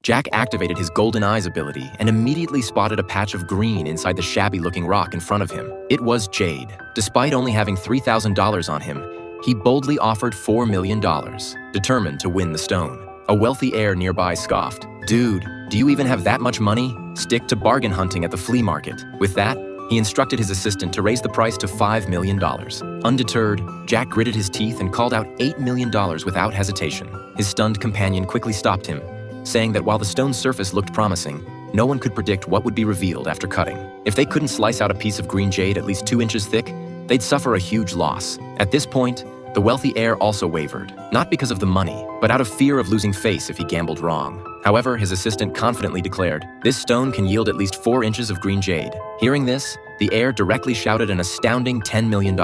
Jack activated his Golden Eyes ability and immediately spotted a patch of green inside the shabby-looking rock in front of him. It was jade. Despite only having $3,000 on him, he boldly offered $4 million, determined to win the stone. A wealthy heir nearby scoffed, "Dude, do you even have that much money? Stick to bargain hunting at the flea market." With that, he instructed his assistant to raise the price to $5 million. Undeterred, Jack gritted his teeth and called out $8 million without hesitation. His stunned companion quickly stopped him, saying that while the stone's surface looked promising, no one could predict what would be revealed after cutting. If they couldn't slice out a piece of green jade at least 2 inches thick, they'd suffer a huge loss. At this point, the wealthy heir also wavered, not because of the money, but out of fear of losing face if he gambled wrong. However, his assistant confidently declared, "This stone can yield at least 4 inches of green jade." Hearing this, the heir directly shouted an astounding $10 million.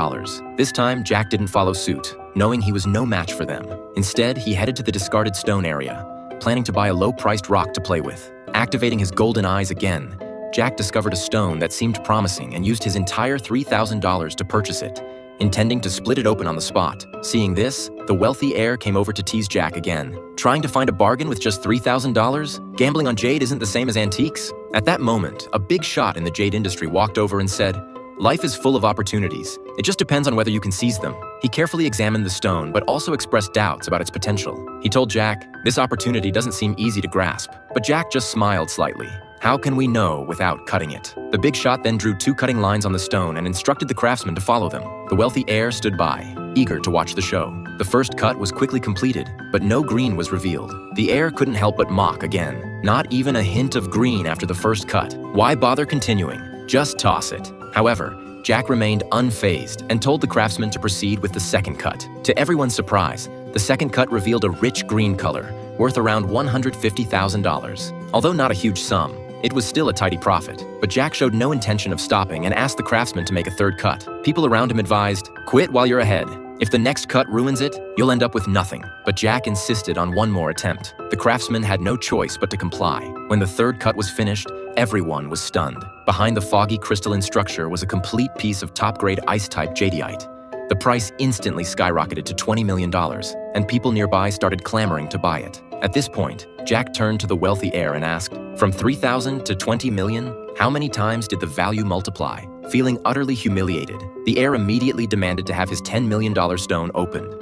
This time, Jack didn't follow suit, knowing he was no match for them. Instead, he headed to the discarded stone area, planning to buy a low-priced rock to play with. Activating his Golden Eyes again, Jack discovered a stone that seemed promising and used his entire $3,000 to purchase it, intending to split it open on the spot. Seeing this, the wealthy heir came over to tease Jack again. Trying to find a bargain with just $3,000? Gambling on jade isn't the same as antiques? At that moment, a big shot in the jade industry walked over and said, "Life is full of opportunities. It just depends on whether you can seize them." He carefully examined the stone, but also expressed doubts about its potential. He told Jack, "This opportunity doesn't seem easy to grasp." But Jack just smiled slightly. "How can we know without cutting it?" The big shot then drew 2 cutting lines on the stone and instructed the craftsman to follow them. The wealthy heir stood by, eager to watch the show. The first cut was quickly completed, but no green was revealed. The heir couldn't help but mock again. Not even a hint of green after the first cut. Why bother continuing? Just toss it. However, Jack remained unfazed and told the craftsman to proceed with the second cut. To everyone's surprise, the second cut revealed a rich green color, worth around $150,000. Although not a huge sum, it was still a tidy profit. But Jack showed no intention of stopping and asked the craftsman to make a third cut. People around him advised, "Quit while you're ahead. If the next cut ruins it, you'll end up with nothing." But Jack insisted on one more attempt. The craftsman had no choice but to comply. When the third cut was finished, everyone was stunned. Behind the foggy crystalline structure was a complete piece of top-grade ice-type jadeite. The price instantly skyrocketed to $20 million, and people nearby started clamoring to buy it. At this point, Jack turned to the wealthy heir and asked, "From 3,000 to 20 million, how many times did the value multiply?" Feeling utterly humiliated, the heir immediately demanded to have his $10 million stone opened.